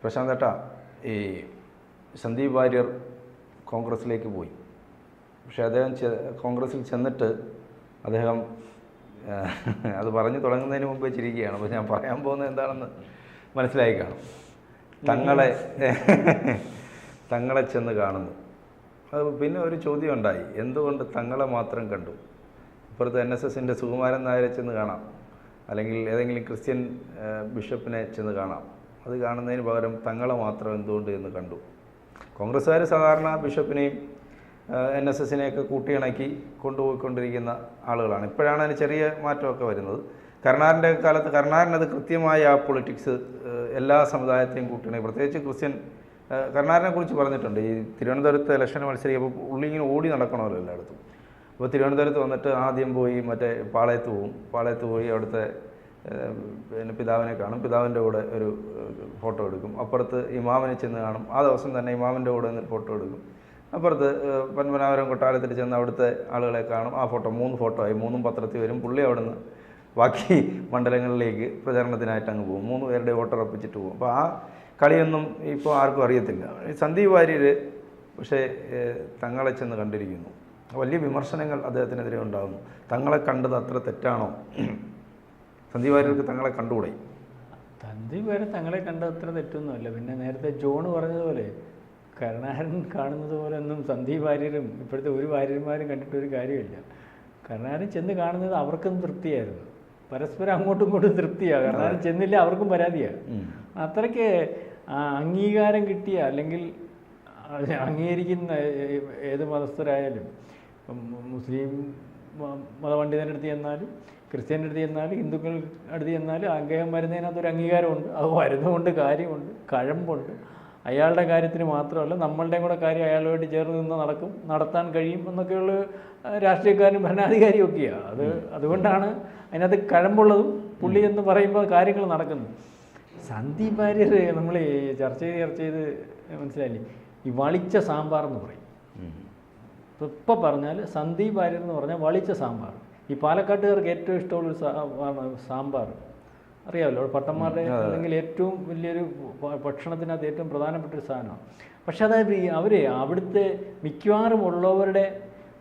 പ്രശാന്ത് ഏട്ടാ, ഈ സന്ദീപ് വാര്യർ കോൺഗ്രസ്സിലേക്ക് പോയി. പക്ഷേ അദ്ദേഹം കോൺഗ്രസ്സിൽ ചെന്നിട്ട് അദ്ദേഹം അത് പറഞ്ഞു തുടങ്ങുന്നതിന് മുമ്പ് ചിരിക്കുകയാണ്. അപ്പോൾ ഞാൻ പറയാൻ പോകുന്നത് എന്താണെന്ന് മനസ്സിലായി കാണും. തങ്ങളെ ചെന്ന് കാണുന്നു. അത് പിന്നെ ഒരു ചോദ്യം ഉണ്ടായി, എന്തുകൊണ്ട് തങ്ങളെ മാത്രം കണ്ടു? ഇപ്പുറത്ത് NSSൻ്റെ സുകുമാരൻ നായരെ ചെന്ന് കാണാം, അല്ലെങ്കിൽ ഏതെങ്കിലും ക്രിസ്ത്യൻ ബിഷപ്പിനെ ചെന്ന് കാണാം. അത് കാണുന്നതിന് പകരം തങ്ങളെ മാത്രം എന്തുകൊണ്ട് എന്ന് കണ്ടു? കോൺഗ്രസ്സുകാർ സാധാരണ ബിഷപ്പിനെയും NSSനെയൊക്കെ കൂട്ടിയിണക്കി കൊണ്ടുപോയിക്കൊണ്ടിരിക്കുന്ന ആളുകളാണ്. ഇപ്പോഴാണ് അതിന് ചെറിയ മാറ്റമൊക്കെ വരുന്നത്. കരുണാകരൻ്റെ കാലത്ത് കരുണാകരനത് കൃത്യമായ ആ പൊളിറ്റിക്സ് എല്ലാ സമുദായത്തെയും കൂട്ടിയിണക്കി, പ്രത്യേകിച്ച് ക്രിസ്ത്യൻ. കരുണാകരനെ കുറിച്ച് പറഞ്ഞിട്ടുണ്ട്, ഈ തിരുവനന്തപുരത്ത് ഇലക്ഷന് മത്സരിക്കുമ്പോൾ പുള്ളി ഇങ്ങനെ ഓടി നടക്കണമല്ലോ എല്ലായിടത്തും. അപ്പോൾ തിരുവനന്തപുരത്ത് വന്നിട്ട് ആദ്യം പോയി മറ്റേ പാളയത്ത് പോയി അവിടുത്തെ പിന്നെ പിതാവിനെ കാണും, പിതാവിൻ്റെ കൂടെ ഒരു ഫോട്ടോ എടുക്കും. അപ്പുറത്ത് ഇമാമിനെ ചെന്ന് കാണും, ആ ദിവസം തന്നെ ഇമാമിൻ്റെ കൂടെ നിന്ന് ഫോട്ടോ എടുക്കും. അപ്പുറത്ത് പത്മനാഭപുരം കൊട്ടാരത്തിൽ ചെന്ന് അവിടുത്തെ ആളുകളെ കാണും, ആ ഫോട്ടോ 3 ഫോട്ടോ ആയി, 3 പത്രത്തിൽ വരും. പുള്ളി അവിടെ നിന്ന് ബാക്കി മണ്ഡലങ്ങളിലേക്ക് പ്രചാരണത്തിനായിട്ട് അങ്ങ് പോകും, 3 പേരുടെ വോട്ട് ഉറപ്പിച്ചിട്ട് പോകും. അപ്പോൾ ആ കളിയൊന്നും ഇപ്പോൾ ആർക്കും അറിയത്തില്ല. സന്ദീപ് വാര്യർ പക്ഷേ തങ്ങളെ ചെന്ന് കണ്ടിരിക്കുന്നു. വലിയ വിമർശനങ്ങൾ അദ്ദേഹത്തിനെതിരെ ഉണ്ടാകുന്നു. തങ്ങളെ കണ്ടത് അത്ര തെറ്റാണോ? സന്ദീപ് വാര്യർക്ക് തങ്ങളെ കണ്ടുകൂടെ? സന്ദീപ് വാര്യർ തങ്ങളെ കണ്ടത് അത്ര തെറ്റൊന്നുമല്ല. പിന്നെ നേരത്തെ ജോൺ പറഞ്ഞതുപോലെ കരുണാകരൻ കാണുന്നത് പോലെ ഒന്നും സന്ദീപ് വാര്യരും ഇപ്പോഴത്തെ ഒരു വാര്യന്മാരും കണ്ടിട്ടൊരു കാര്യമില്ല. കരുണാകരൻ ചെന്ന് കാണുന്നത് അവർക്കും തൃപ്തിയായിരുന്നു, പരസ്പരം അങ്ങോട്ടും ഇങ്ങോട്ടും തൃപ്തിയാണ്. കരുണാകരൻ ചെന്നില്ല അവർക്കും പരാതിയാണ്. അത്രയ്ക്ക് അംഗീകാരം കിട്ടിയ, അല്ലെങ്കിൽ അംഗീകരിക്കുന്ന ഏത് മതസ്ഥരായാലും, മുസ്ലിം മതപണ്ഡിതൻ്റെ അടുത്ത് ചെന്നാലും ക്രിസ്ത്യൻ്റെ അടുത്ത് ചെന്നാലും ഹിന്ദുക്കളുടെ അടുത്ത് ചെന്നാലും അദ്ദേഹം വരുന്നതിനകത്തൊരു അംഗീകാരമുണ്ട്. അത് വരുന്നതുകൊണ്ട് കാര്യമുണ്ട്, കഴമ്പുണ്ട്. അയാളുടെ കാര്യത്തിന് മാത്രമല്ല നമ്മളുടെയും കൂടെ കാര്യം അയാളുമായിട്ട് ചേർന്ന് നിന്ന് നടത്താൻ കഴിയും എന്നൊക്കെയുള്ള രാഷ്ട്രീയക്കാരും ഭരണാധികാരിയും ഒക്കെയാണ്. അതുകൊണ്ടാണ് അതിനകത്ത് കഴമ്പുള്ളതും പുള്ളി എന്ന് പറയുമ്പോൾ കാര്യങ്ങൾ നടക്കുന്നു. സന്ദീപ് വാര്യർ നമ്മൾ ചർച്ച ചെയ്ത് മനസ്സിലായില്ലേ, ഈ വളിച്ച സാമ്പാർ എന്ന് പറയും. ഇപ്പം പറഞ്ഞാൽ സന്ദീപ് വാര്യർ എന്ന് പറഞ്ഞാൽ വളിച്ച സാമ്പാർ. ഈ പാലക്കാട്ടുകാർക്ക് ഏറ്റവും ഇഷ്ടമുള്ളൊരു സാമ്പാർ അറിയാമല്ലോ, പട്ടന്മാരുടെ അല്ലെങ്കിൽ ഏറ്റവും വലിയൊരു ഭക്ഷണത്തിനകത്ത് ഏറ്റവും പ്രധാനപ്പെട്ട ഒരു സാധനമാണ്. പക്ഷെ അതായത് അവിടുത്തെ മിക്കവാറും ഉള്ളവരുടെ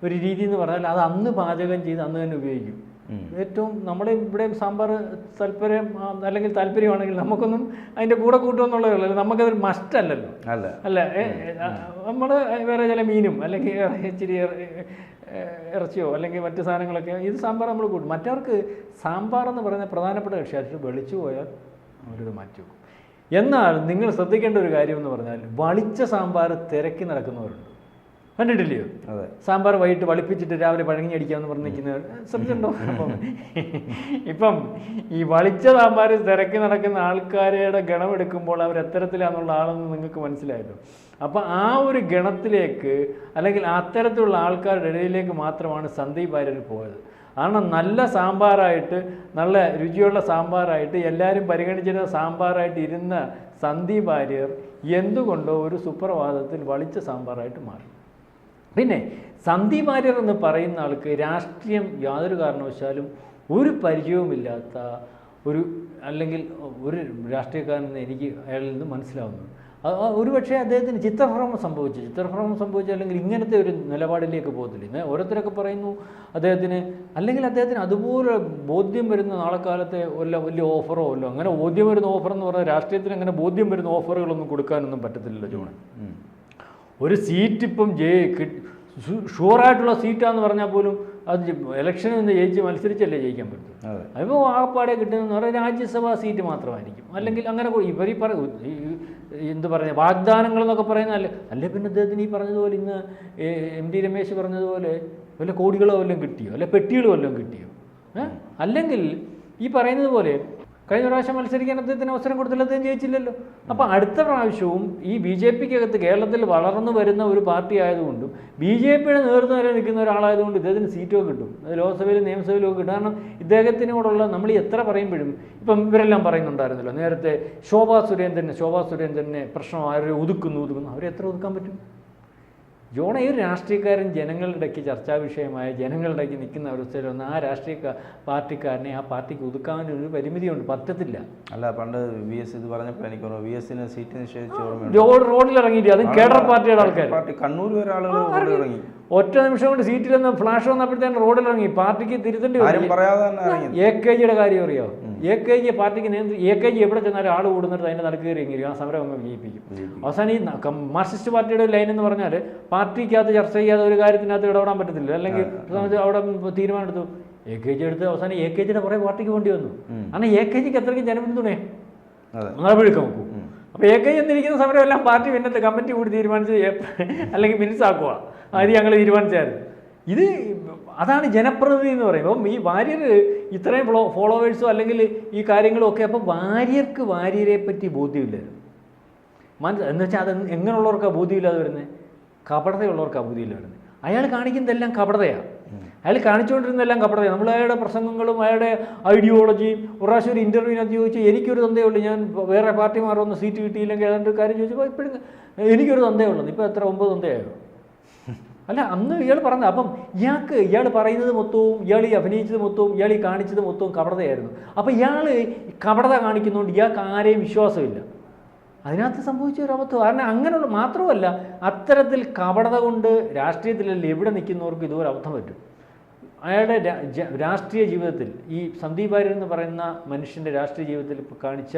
ഒരു രീതി എന്ന് പറഞ്ഞാൽ അത് അന്ന് പാചകം ചെയ്ത് അന്ന് തന്നെ ഉപയോഗിക്കും. ഏറ്റവും നമ്മുടെ ഇവിടെ സാമ്പാർ അല്ലെങ്കിൽ താല്പര്യമാണെങ്കിൽ നമുക്കൊന്നും അതിൻ്റെ കൂടെ കൂട്ടുമെന്നുള്ളതല്ല, നമുക്കതൊരു മസ്റ്റ് അല്ലല്ലോ. അല്ല, നമ്മൾ വേറെ ചില മീനും അല്ലെങ്കിൽ ഇച്ചിരി ഇറച്ചിയോ അല്ലെങ്കിൽ മറ്റ് സാധനങ്ങളൊക്കെ ഇത് സാമ്പാർ നമ്മൾ കൂട്ടും. മറ്റവർക്ക് സാമ്പാർ എന്ന് പറയുന്ന പ്രധാനപ്പെട്ട കക്ഷി അതിൽ വെളിച്ചു പോയാൽ അവരിത് മാറ്റി വെക്കും. എന്നാൽ നിങ്ങൾ ശ്രദ്ധിക്കേണ്ട ഒരു കാര്യം എന്ന് പറഞ്ഞാൽ വളിച്ച സാമ്പാർ തിരക്കി നടക്കുന്നവരുണ്ട്, കണ്ടിട്ടില്ലയോ? അതെ, സാമ്പാർ വൈകിട്ട് വളിപ്പിച്ചിട്ട് രാവിലെ പഴങ്ങി അടിക്കാമെന്ന് പറഞ്ഞ് നിൽക്കുന്നവർ ശ്രദ്ധിച്ചിട്ടുണ്ടോ? ഇപ്പം ഈ വളിച്ച സാമ്പാർ തിരക്കി നടക്കുന്ന ആൾക്കാരുടെ ഗണമെടുക്കുമ്പോൾ അവർ എത്തരത്തിലാണെന്നുള്ള ആളെന്ന് നിങ്ങൾക്ക് മനസ്സിലായല്ലോ. അപ്പം ആ ഒരു ഗണത്തിലേക്ക് അല്ലെങ്കിൽ അത്തരത്തിലുള്ള ആൾക്കാരുടെ ഇടയിലേക്ക് മാത്രമാണ് സന്ദീപ് വാര്യർ പോയത്. കാരണം നല്ല സാമ്പാറായിട്ട്, നല്ല രുചിയുള്ള സാമ്പാറായിട്ട് എല്ലാവരും പരിഗണിച്ചിരുന്ന സാമ്പാറായിട്ട് ഇരുന്ന സന്ദീപ് വാര്യർ എന്തുകൊണ്ടോ ഒരു സുപ്രഭാതത്തിൽ വളിച്ച സാമ്പാറായിട്ട് മാറി. പിന്നെ സന്ദീപ് വാര്യർ എന്ന് പറയുന്ന ആൾക്ക് രാഷ്ട്രീയം യാതൊരു കാരണവശാലും ഒരു പരിചയവുമില്ലാത്ത അല്ലെങ്കിൽ ഒരു രാഷ്ട്രീയക്കാരനെന്ന് എനിക്ക് അയാളിൽ നിന്ന് മനസ്സിലാവുന്നു. ഒരുപക്ഷെ അദ്ദേഹത്തിന് ചിത്രഭ്രമം സംഭവിച്ചു അല്ലെങ്കിൽ ഇങ്ങനത്തെ ഒരു നിലപാടിലേക്ക് പോകത്തില്ല. ഓരോരുത്തരൊക്കെ പറയുന്നു അദ്ദേഹത്തിന് അതുപോലെ ബോധ്യം വരുന്ന നാളെക്കാലത്തെ വലിയ ഓഫറോ അങ്ങനെ ബോധ്യം വരുന്ന ഓഫർ എന്ന് പറഞ്ഞാൽ രാഷ്ട്രീയത്തിന് അങ്ങനെ ബോധ്യം വരുന്ന ഓഫറുകളൊന്നും കൊടുക്കാനൊന്നും പറ്റത്തില്ലല്ലോ ജോണ്. ഒരു സീറ്റ് ഇപ്പം ഷുവറായിട്ടുള്ള സീറ്റാന്ന് പറഞ്ഞാൽ പോലും അത് ഇലക്ഷനിൽ നിന്ന് മത്സരിച്ചല്ലേ ജയിക്കാൻ പറ്റും. അതിപ്പോൾ ആകപ്പാടെ കിട്ടുന്നതെന്ന് പറഞ്ഞാൽ രാജ്യസഭാ സീറ്റ് മാത്രമായിരിക്കും. അല്ലെങ്കിൽ അങ്ങനെ ഇവർ എന്ത് പറയുക വാഗ്ദാനങ്ങൾ എന്നൊക്കെ പറയുന്നതല്ലേ. അല്ലെ പിന്നെ അദ്ദേഹത്തിന് ഈ പറഞ്ഞതുപോലെ ഇന്ന് MD രമേശ് പറഞ്ഞതുപോലെ വല്ല കോടികളോ വല്ലതും കിട്ടിയോ, അല്ലെ പെട്ടികളോ വല്ലതും കിട്ടിയോ? അല്ലെങ്കിൽ ഈ പറയുന്നത് പോലെ കഴിഞ്ഞ പ്രാവശ്യം മത്സരിക്കാൻ അദ്ദേഹത്തിന് അവസരം കൊടുത്തില്ല, അദ്ദേഹം ജയിച്ചില്ലല്ലോ. അപ്പോൾ അടുത്ത പ്രാവശ്യവും ഈ BJPക്കകത്ത് കേരളത്തിൽ വളർന്നു വരുന്ന ഒരു പാർട്ടി ആയതുകൊണ്ടും BJPയുടെ നേതൃത്വം നിൽക്കുന്ന ഒരാളായതുകൊണ്ട് ഇദ്ദേഹത്തിന് സീറ്റൊക്കെ കിട്ടും, അത് ലോക്സഭയിലും നിയമസഭയിലും ഒക്കെ കിട്ടും. കാരണം ഇദ്ദേഹത്തിനോടുള്ള നമ്മൾ എത്ര പറയുമ്പോഴും ഇപ്പം ഇവരെല്ലാം പറയുന്നുണ്ടായിരുന്നല്ലോ നേരത്തെ ശോഭാ സുരേന്ദ്രനെ പ്രശ്നം ആരും ഒതുക്കുന്നു അവരെ എത്ര ഒതുക്കാൻ പറ്റും? ജോൺ ഈ ഒരു രാഷ്ട്രീയക്കാരൻ ജനങ്ങളുടെ ഇടയ്ക്ക് ചർച്ചാ വിഷയമായ ജനങ്ങളുടെ ഇടയ്ക്ക് നിൽക്കുന്ന അവസ്ഥയിൽ വന്ന് ആ രാഷ്ട്രീയ പാർട്ടിക്കാരനെ ആ പാർട്ടിക്ക് ഒതുക്കാൻ ഒരു പരിമിതിയുണ്ട്, പറ്റത്തില്ല. അല്ല പണ്ട് VS ഇത് പറഞ്ഞപ്പോൾ എനിക്ക് VSന് സീറ്റ് നിഷേധിച്ച ഓർമ്മയുണ്ട്. റോഡിൽ ഇറങ്ങിയിട്ട് അതും കേഡർ പാർട്ടിയുടെ ആൾക്കാർ കണ്ണൂർ വരെ ആളുകൾ ഇറങ്ങി. ഒറ്റ നിമിഷം കൊണ്ട് സീറ്റിലെന്ന് ഫ്ലാഷ് വന്നപ്പോഴത്തേനും റോഡിൽ ഇറങ്ങി. പാർട്ടിക്ക് തിരുത്തേണ്ടി വരും. AKG കാര്യം അറിയോ? AKG പാർട്ടിക്ക് AKG എവിടെ ചെന്നാലും ആൾ കൂടുന്നിട്ട് അതിൻ്റെ നടുക്ക് കയറി എങ്കിലും ആ സമരം അങ്ങ് വിജയിപ്പിക്കും. അവസാനം ഈ മാർക്സിസ്റ്റ് പാർട്ടിയുടെ ലൈൻ എന്ന് പറഞ്ഞാൽ പാർട്ടിക്കകത്ത് ചർച്ച ചെയ്യാതെ ഒരു കാര്യത്തിനകത്ത് ഇടപെടാൻ പറ്റത്തില്ല. അല്ലെങ്കിൽ അവിടെ തീരുമാനം എടുത്തു, AKG എടുത്ത് അവസാനം AKGയുടെ കുറേ പാർട്ടിക്ക് വേണ്ടി വന്നു. കാരണം AKGക്ക് എത്രയ്ക്കും ജനപിന്തുണേ നടപടിയെടുക്കാൻ നോക്കൂ. അപ്പോൾ AKG എന്നിരിക്കുന്ന സമരം എല്ലാം പാർട്ടി പിന്നത്തെ കമ്മിറ്റി കൂടി തീരുമാനിച്ച് അല്ലെങ്കിൽ മിനിറ്റ്സ് ആക്കുക, അത് ഞങ്ങൾ തീരുമാനിച്ചായിരുന്നു. ഇത് അതാണ് ജനപ്രതിനിധി എന്ന് പറയുമ്പോൾ. ഈ വാര്യർ ഇത്രയും ഫോളോവേഴ്സോ അല്ലെങ്കിൽ ഈ കാര്യങ്ങളും ഒക്കെ, അപ്പോൾ വാര്യരെ പറ്റി ബോധ്യമില്ലായിരുന്നു. എന്ന് വെച്ചാൽ അത് എങ്ങനെയുള്ളവർക്കാണ് ബോധ്യമില്ലാതെ വരുന്നത്? കപടതയുള്ളവർക്കാണ് ബോധ്യമില്ല വരുന്നത്. അയാൾ കാണിക്കുന്നതെല്ലാം കപടതയാണ്. അയാൾ കാണിച്ചുകൊണ്ടിരുന്നതെല്ലാം കപടതയാണ്. നമ്മൾ അയാളുടെ പ്രസംഗങ്ങളും അയാളുടെ ഐഡിയോളജിയും ഒരു പ്രാവശ്യം ഒരു ഇൻ്റർവ്യൂവിനകത്ത് ചോദിച്ചു, എനിക്കൊരു തന്തയുള്ളൂ, ഞാൻ വേറെ പാർട്ടി മാറുന്ന സീറ്റ് കിട്ടിയില്ലെങ്കിൽ ഏതാണ്ട് കാര്യം ചോദിച്ചപ്പോൾ ഇപ്പോഴും എനിക്കൊരു തന്തയുള്ളൂ. ഇപ്പോൾ എത്ര 9 തന്തയായോ? അല്ല, അന്ന് ഇയാൾ പറഞ്ഞത്. അപ്പം ഇയാൾ പറയുന്നത് മൊത്തവും, ഇയാൾ ഈ അഭിനയിച്ചത് മൊത്തവും, ഇയാൾ ഈ കാണിച്ചത് മൊത്തവും കപടതയായിരുന്നു. അപ്പോൾ ഇയാൾ കപടത കാണിക്കുന്നതുകൊണ്ട് ഇയാൾക്ക് ആരെയും വിശ്വാസമില്ല. അതിനകത്ത് സംഭവിച്ച ഒരു അബദ്ധം. കാരണം അങ്ങനെയുള്ള മാത്രമല്ല, അത്തരത്തിൽ കപടത കൊണ്ട് രാഷ്ട്രീയത്തിലല്ല എവിടെ നിൽക്കുന്നവർക്ക് ഇതുപോലെ അബദ്ധം പറ്റും. അയാളുടെ രാഷ്ട്രീയ ജീവിതത്തിൽ ഈ സന്ദീപ് വാര്യർ എന്ന് പറയുന്ന മനുഷ്യൻ്റെ രാഷ്ട്രീയ ജീവിതത്തിൽ കാണിച്ച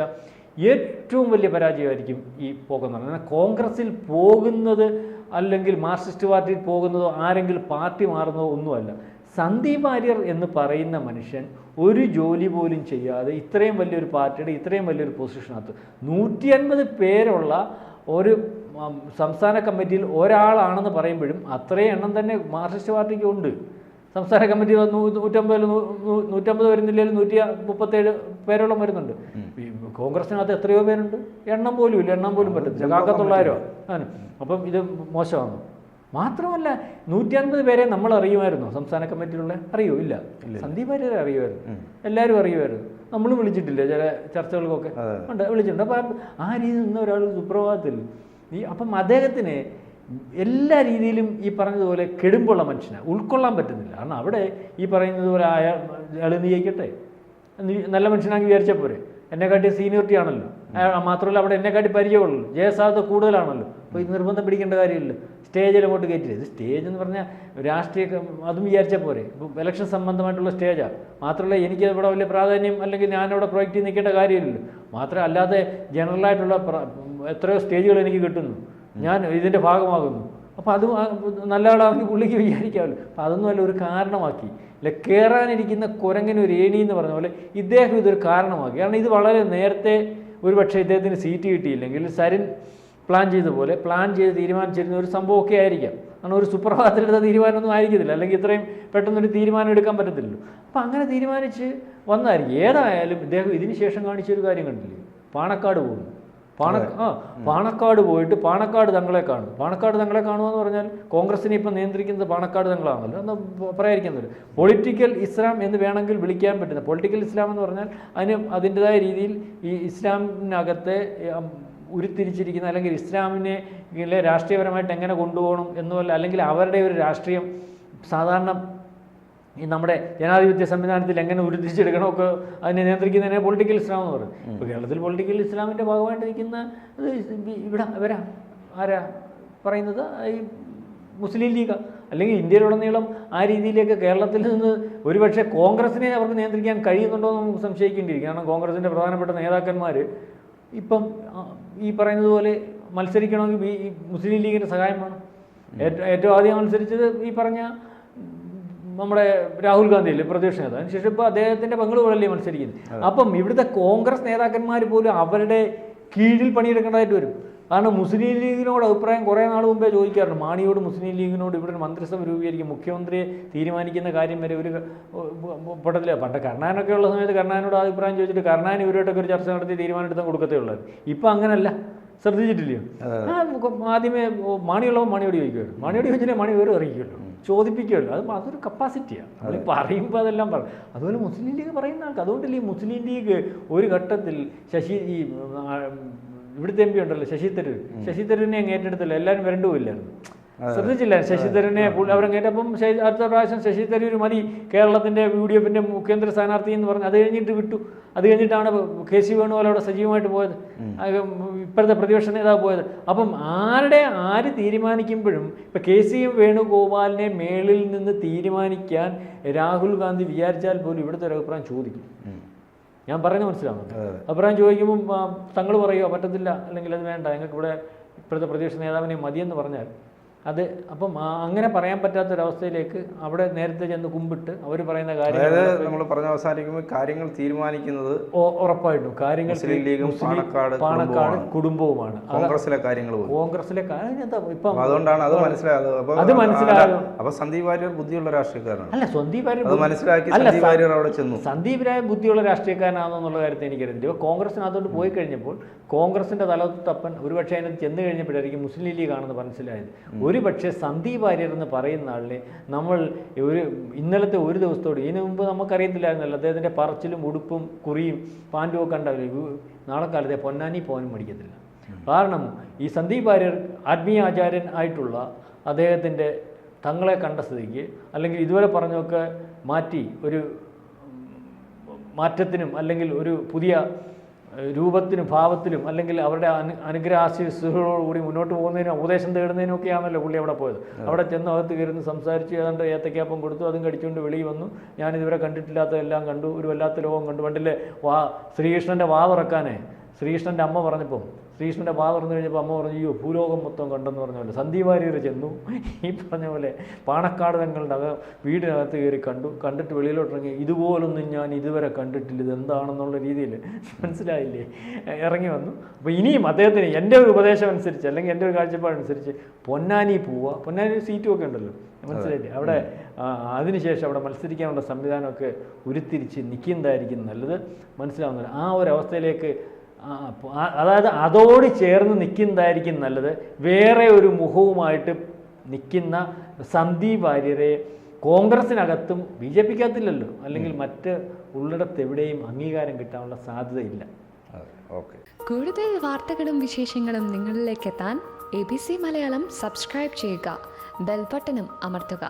ഏറ്റവും വലിയ പരാജയമായിരിക്കും ഈ പോക്കെന്ന് പറയുന്നത്. കോൺഗ്രസിൽ പോകുന്നത് അല്ലെങ്കിൽ മാർക്സിസ്റ്റ് പാർട്ടിയിൽ പോകുന്നതോ ആരെങ്കിലും പാർട്ടി മാറുന്നതോ ഒന്നുമല്ല. സന്ദീപ് വാര്യർ എന്ന് പറയുന്ന മനുഷ്യൻ ഒരു ജോലി പോലും ചെയ്യാതെ ഇത്രയും വലിയൊരു പാർട്ടിയുടെ ഇത്രയും വലിയൊരു പൊസിഷനകത്ത് 150 പേരുള്ള ഒരു സംസ്ഥാന കമ്മിറ്റിയിൽ ഒരാളാണെന്ന് പറയുമ്പോഴും അത്രയും എണ്ണം തന്നെ മാർക്സിസ്റ്റ് പാർട്ടിക്ക് ഉണ്ട്. സംസ്ഥാന കമ്മിറ്റി 150 വരുന്നില്ലെങ്കിൽ 137 പേരോളം വരുന്നുണ്ട്. കോൺഗ്രസിനകത്ത് എത്രയോ പേരുണ്ട്, എണ്ണം പോലും ഇല്ല, എണ്ണം പോലും പറ്റത്തില്ല, 900 ആണ്. അപ്പം ഇത് മോശമാണ്. മാത്രമല്ല 150 പേരെ നമ്മൾ അറിയുമായിരുന്നു സംസ്ഥാന കമ്മിറ്റിയിലുള്ള, അറിയോ? ഇല്ല. സന്ദീപ് വാര്യരെ അറിയുമായിരുന്നു, എല്ലാവരും അറിയുമായിരുന്നു. നമ്മളും വിളിച്ചിട്ടില്ല ചില ചർച്ചകൾക്കൊക്കെ ഉണ്ട്, വിളിച്ചിട്ടുണ്ട്. അപ്പം ആ രീതിയിൽ നിന്ന് ഒരാൾ സുപ്രഭാതത്തിൽ അപ്പം അദ്ദേഹത്തിന് എല്ലാ രീതിയിലും ഈ പറഞ്ഞതുപോലെ കെടുമ്പുള്ള മനുഷ്യനാണ്, ഉൾക്കൊള്ളാൻ പറ്റുന്നില്ല. കാരണം അവിടെ ഈ പറയുന്നത് പോലെ അയാൾ ജയിക്കട്ടെ, നല്ല മനുഷ്യനാക്കി വിചാരിച്ചാൽ പോരെ, എന്നെക്കാട്ടി സീനിയോറിറ്റി ആണല്ലോ, മാത്രമല്ല അവിടെ എന്നെക്കാട്ടി പരിചയമുള്ളൂ, ജയസാധ്യത കൂടുതലാണല്ലോ. അപ്പോൾ ഇത് നിർബന്ധം പിടിക്കേണ്ട കാര്യമില്ല, സ്റ്റേജിൽ അങ്ങോട്ട് കയറ്റില്ല. ഇത് സ്റ്റേജ് എന്ന് പറഞ്ഞാൽ രാഷ്ട്രീയ അതും വിചാരിച്ചാൽ പോരെ, ഇപ്പം ഇലക്ഷൻ സംബന്ധമായിട്ടുള്ള സ്റ്റേജാണ്. മാത്രമല്ല എനിക്ക് ഇവിടെ വലിയ പ്രാധാന്യം അല്ലെങ്കിൽ ഞാനവിടെ പ്രൊജക്റ്റ് ചെയ്ത് നിൽക്കേണ്ട കാര്യമില്ലല്ലോ. മാത്രമല്ല അല്ലാതെ ജനറലായിട്ടുള്ള എത്രയോ സ്റ്റേജുകൾ എനിക്ക് കിട്ടുന്നു, ഞാൻ ഇതിൻ്റെ ഭാഗമാകുന്നു. അപ്പോൾ അത് നല്ല ആളാണെങ്കിൽ പുള്ളിക്ക് വിചാരിക്കാമല്ലോ. അപ്പോൾ അതൊന്നുമല്ല ഒരു കാരണമാക്കി. അല്ല, കയറാനിരിക്കുന്ന കുരങ്ങിന് ഒരു ഏണി എന്ന് പറഞ്ഞ പോലെ ഇദ്ദേഹം ഇതൊരു കാരണമാക്കി. കാരണം ഇത് വളരെ നേരത്തെ ഒരുപക്ഷെ ഇദ്ദേഹത്തിന് സീറ്റ് കിട്ടിയില്ലെങ്കിൽ സരിൻ പ്ലാൻ ചെയ്ത് തീരുമാനിച്ചിരുന്ന ഒരു സംഭവമൊക്കെ ആയിരിക്കാം. കാരണം ഒരു സുപ്രഭാതത്തിലെടുത്ത തീരുമാനമൊന്നും ആയിരിക്കത്തില്ല, അല്ലെങ്കിൽ ഇത്രയും പെട്ടെന്നൊരു തീരുമാനം എടുക്കാൻ പറ്റത്തില്ലല്ലോ. അപ്പോൾ അങ്ങനെ തീരുമാനിച്ച് വന്നായിരിക്കും. ഏതായാലും ഇദ്ദേഹം ഇതിന് ശേഷം കാണിച്ചൊരു കാര്യം കണ്ടില്ലേ, പാണക്കാട് പോകുന്നു. പാണക്കാട് പോയിട്ട് പാണക്കാട് തങ്ങളെ കാണും. പാണക്കാട് തങ്ങളെ കാണുക എന്ന് പറഞ്ഞാൽ കോൺഗ്രസിനെ ഇപ്പം നിയന്ത്രിക്കുന്നത് പാണക്കാട് തങ്ങളാണല്ലോ, എന്ന് പറയാതിരിക്കുന്നത്. പൊളിറ്റിക്കൽ ഇസ്ലാം എന്ന് വേണമെങ്കിൽ വിളിക്കാൻ പറ്റുന്ന പൊളിറ്റിക്കൽ ഇസ്ലാം എന്ന് പറഞ്ഞാൽ അതിൻ്റെതായ രീതിയിൽ ഈ ഇസ്ലാമിനകത്തെ ഉരുത്തിരിച്ചിരിക്കുന്ന അല്ലെങ്കിൽ ഇസ്ലാമിനെ രാഷ്ട്രീയപരമായിട്ട് എങ്ങനെ കൊണ്ടുപോകണം എന്നുമല്ല, അല്ലെങ്കിൽ അവരുടെ ഒരു രാഷ്ട്രീയം സാധാരണ ഈ നമ്മുടെ ജനാധിപത്യ സംവിധാനത്തിൽ എങ്ങനെ ഉരുത്തിരിച്ചെടുക്കണമൊക്കെ അതിനെ നിയന്ത്രിക്കുന്നതിനെ പൊളിറ്റിക്കൽ ഇസ്ലാം എന്ന് പറയും. ഇപ്പോൾ കേരളത്തിൽ പൊളിറ്റിക്കൽ ഇസ്ലാമിൻ്റെ ഭാഗമായിട്ട് നിൽക്കുന്ന ഇവിടെ ആരാ പറയുന്നത്? ഈ മുസ്ലിം ലീഗ്, അല്ലെങ്കിൽ ഇന്ത്യയിലുടനീളം ആ രീതിയിലേക്ക് കേരളത്തിൽ നിന്ന് ഒരുപക്ഷെ കോൺഗ്രസിനെ അവർക്ക് നിയന്ത്രിക്കാൻ കഴിയുന്നുണ്ടോ എന്ന് നമുക്ക് സംശയിക്കേണ്ടിയിരിക്കും. കാരണം കോൺഗ്രസിൻ്റെ പ്രധാനപ്പെട്ട നേതാക്കന്മാർ ഇപ്പം ഈ പറയുന്നത് പോലെ മത്സരിക്കണമെങ്കിൽ ഈ മുസ്ലിം ലീഗിൻ്റെ സഹായം വേണം. ഏറ്റവും ആദ്യം മത്സരിച്ചത് ഈ പറഞ്ഞ നമ്മുടെ രാഹുൽ ഗാന്ധിയല്ലേ പ്രതിപക്ഷ നേതാവ്. അതിനുശേഷം ഇപ്പോൾ അദ്ദേഹത്തിൻ്റെ പെങ്ങളുകളല്ലേ മത്സരിക്കുന്നത്. അപ്പം ഇവിടുത്തെ കോൺഗ്രസ് നേതാക്കന്മാർ പോലും അവരുടെ കീഴിൽ പണിയെടുക്കേണ്ടതായിട്ട് വരും. കാരണം മുസ്ലിം ലീഗിനോട് അഭിപ്രായം കുറേ നാൾ മുമ്പേ ചോദിക്കാറുണ്ട്. മാണിയോട് മുസ്ലിം ലീഗിനോട് ഇവിടെ ഒരു മന്ത്രിസഭ രൂപീകരിക്കും, മുഖ്യമന്ത്രിയെ തീരുമാനിക്കുന്ന കാര്യം വരെ ഒരു പെടത്തില്ല. പണ്ട് കരുണാനൊക്കെ ഉള്ള സമയത്ത് കരുണാനോട് അഭിപ്രായം ചോദിച്ചിട്ട് കരുണാൻ ഇവരുമായിട്ടൊക്കെ ഒരു ചർച്ച നടത്തി തീരുമാനം എടുത്താൽ കൊടുക്കത്തേ ഉള്ളത്. ഇപ്പം അങ്ങനല്ല, ശ്രദ്ധിച്ചിട്ടില്ലയോ? ആദ്യമേ മാണിയുള്ളവൻ മാണിയോട് ചോദിക്കുമല്ലോ, മാണിയോട് ചോദിച്ചില്ലേ മാണി വേറെ അറിയിക്കുമല്ലോ, ചോദിപ്പിക്കുമല്ലോ. അതൊരു കപ്പാസിറ്റിയാണ്. നമ്മൾ പറയുമ്പോൾ അതെല്ലാം പറയും. അതുപോലെ മുസ്ലിം ലീഗ് പറയുന്ന ആൾക്ക് അതുകൊണ്ടല്ലേ ഈ മുസ്ലിം ലീഗ് ഒരു ഘട്ടത്തിൽ ഇവിടുത്തെ MP ഉണ്ടല്ലോ ശശി തരൂർ അങ്ങ് ഏറ്റെടുത്തല്ലോ, എല്ലാവരും വരണ്ടു പോയില്ലായിരുന്നു. ശ്രദ്ധിച്ചില്ല ശശിധരനെ അവരങ്ങേറ്റപ്പം അടുത്ത പ്രാവശ്യം ശശി തരൂർ മതി കേരളത്തിൻ്റെ UDF-ന്റെ മുഖ്യമന്ത്രി സ്ഥാനാർത്ഥി എന്ന് പറഞ്ഞു. അത് കഴിഞ്ഞിട്ട് വിട്ടു. അത് കഴിഞ്ഞിട്ടാണ് KC വേണുഗോപാൽ അവിടെ സജീവമായിട്ട് പോയത്, ഇപ്പോഴത്തെ പ്രതിപക്ഷ നേതാവ് പോയത്. അപ്പം ആര് തീരുമാനിക്കുമ്പോഴും ഇപ്പം KC വേണുഗോപാലിനെ മേളിൽ നിന്ന് തീരുമാനിക്കാൻ രാഹുൽ ഗാന്ധി വിചാരിച്ചാൽ പോലും ഇവിടുത്തെ ഒരു അഭിപ്രായം ചോദിക്കും. ഞാൻ പറയുന്നത് മനസ്സിലാവുന്നുണ്ട്. അഭിപ്രായം ചോദിക്കുമ്പം തങ്ങൾ പറയുക പറ്റത്തില്ല, അല്ലെങ്കിൽ അത് വേണ്ട, ഞങ്ങൾക്ക് ഇവിടെ ഇപ്പോഴത്തെ പ്രതിപക്ഷ നേതാവിനെ മതിയെന്ന് പറഞ്ഞാൽ അത് അപ്പം അങ്ങനെ പറയാൻ പറ്റാത്തൊരവസ്ഥയിലേക്ക് അവിടെ നേരത്തെ ചെന്ന് കുമ്പിട്ട് അവർ പറയുന്ന കാര്യങ്ങൾ നമ്മൾ പറഞ്ഞ അവസാനിക്കുമ്പോൾ കാര്യങ്ങൾ തീരുമാനിക്കുന്നത് ഉറപ്പായിട്ടും കാര്യങ്ങൾ പാണക്കാട് കുടുംബവുമാണ്. കോൺഗ്രസിലെ കാര്യങ്ങൾ ഇപ്പം അതുകൊണ്ടാണ് അത് മനസ്സിലായത്. അപ്പൊ സന്ദീപ് വാര്യർ ബുദ്ധിയുള്ള രാഷ്ട്രീയക്കാരനാണ്. അല്ല, സന്ദീപ് വാര്യർ അവിടെ ചെന്നു. സന്ദീപ് രായ ബുദ്ധിയുള്ള രാഷ്ട്രീയക്കാരനാണെന്നുള്ള കാര്യത്തിൽ എനിക്കറിയില്ല. ഇപ്പോൾ കോൺഗ്രസിനകത്തോട്ട് പോയി കഴിഞ്ഞപ്പോൾ കോൺഗ്രസിന്റെ തലത്തപ്പൻ ഒരുപക്ഷെ അതിനകത്ത് ചെന്ന് കഴിഞ്ഞപ്പോഴായിരിക്കും മുസ്ലിം ലീഗ് ആണെന്ന് മനസ്സിലായത്. ഒരുപക്ഷെ സന്ദീപ് വാര്യർ എന്ന് പറയുന്ന ആളിനെ നമ്മൾ ഇന്നലത്തെ ഒരു ദിവസത്തോട് ഇതിനു മുമ്പ് നമുക്കറിയത്തില്ലായിരുന്നല്ലോ. അദ്ദേഹത്തിൻ്റെ പറച്ചിലും ഉടുപ്പും കുറിയും പാൻറ്റും ഒക്കെ ഉണ്ടാവില്ല. നാളെ കാലത്തെ പൊന്നാനി പോകാനും മടിക്കത്തില്ല. കാരണം ഈ സന്ദീപ് വാര്യർ ആത്മീയ ആചാര്യൻ ആയിട്ടുള്ള അദ്ദേഹത്തിൻ്റെ തങ്ങളെ കണ്ട സ്ഥിതിക്ക്, അല്ലെങ്കിൽ ഇതുവരെ പറഞ്ഞൊക്കെ മാറ്റി ഒരു മാറ്റത്തിനും അല്ലെങ്കിൽ ഒരു പുതിയ രൂപത്തിനും ഭാവത്തിലും അല്ലെങ്കിൽ അവരുടെ അനുഗ്രഹാശീസ്സുകളോടുകൂടി മുന്നോട്ട് പോകുന്നതിനും ഉപദേശം തേടുന്നതിനൊക്കെയാണല്ലോ പുള്ളി അവിടെ പോയത്. അവിടെ ചെന്ന് അകത്ത് കയറുന്ന സംസാരിച്ച് ഏതാണ്ട് ഏത്തക്കാപ്പം കൊടുത്തു, അതും കടിച്ചുകൊണ്ട് വെളിയിൽ വന്നു. ഞാനിതുവരെ കണ്ടിട്ടില്ലാത്തതെല്ലാം കണ്ടു, ഒരു വല്ലാത്ത ലോകം കണ്ടു. പണ്ടില്ലേ ശ്രീകൃഷ്ണൻ്റെ വാ തുറക്കാനേ ശ്രീകൃഷ്ണൻ്റെ അമ്മ പറഞ്ഞപ്പം ശ്രീകൃഷ്ണൻ്റെ വാ തുറന്നു കഴിഞ്ഞപ്പോൾ അമ്മ പറഞ്ഞു, അയ്യോ ഭൂലോകം മൊത്തം കണ്ടെന്ന് പറഞ്ഞ പോലെ സന്ദീപ് വാര്യർ ചെന്നു. ഈ പറഞ്ഞ പോലെ പാണക്കാട് തങ്ങളുടെ വീടിനകത്ത് കയറി കണ്ടിട്ട് വെളിയിലോട്ടിറങ്ങി, ഇതുപോലൊന്നും ഞാൻ ഇതുവരെ കണ്ടിട്ടില്ല, ഇതെന്താണെന്നുള്ള രീതിയിൽ മനസ്സിലായില്ലേ ഇറങ്ങി വന്നു. അപ്പോൾ ഇനിയും അദ്ദേഹത്തിന് എൻ്റെ ഒരു ഉപദേശം അനുസരിച്ച് അല്ലെങ്കിൽ എൻ്റെ ഒരു കാഴ്ചപ്പാടനുസരിച്ച് പൊന്നാനി പോവുക. പൊന്നാനി സീറ്റും ഒക്കെ ഉണ്ടല്ലോ, മനസ്സിലായില്ലേ? അവിടെ അതിനുശേഷം അവിടെ മത്സരിക്കാനുള്ള സംവിധാനമൊക്കെ ഉരുത്തിരിച്ച് നിൽക്കുന്നതായിരിക്കും നല്ലത്. മനസ്സിലാവുന്നില്ല ആ ഒരു അവസ്ഥയിലേക്ക്, അതായത് അതോട് ചേർന്ന് നിൽക്കുന്നതായിരിക്കും നല്ലത്. വേറെ ഒരു മുഖവുമായിട്ട് നിൽക്കുന്ന സന്ദീപ് വാര്യരെ കോൺഗ്രസിനകത്തും BJP-ക്കകത്തില്ലല്ലോ, അല്ലെങ്കിൽ മറ്റ് ഉള്ളിടത്തെവിടെയും അംഗീകാരം കിട്ടാനുള്ള സാധ്യതയില്ല. കൂടുതൽ വാർത്തകളും വിശേഷങ്ങളും നിങ്ങളിലേക്ക് എത്താൻ ABC മലയാളം സബ്സ്ക്രൈബ് ചെയ്യുക, ബെൽ ബട്ടണും അമർത്തുക.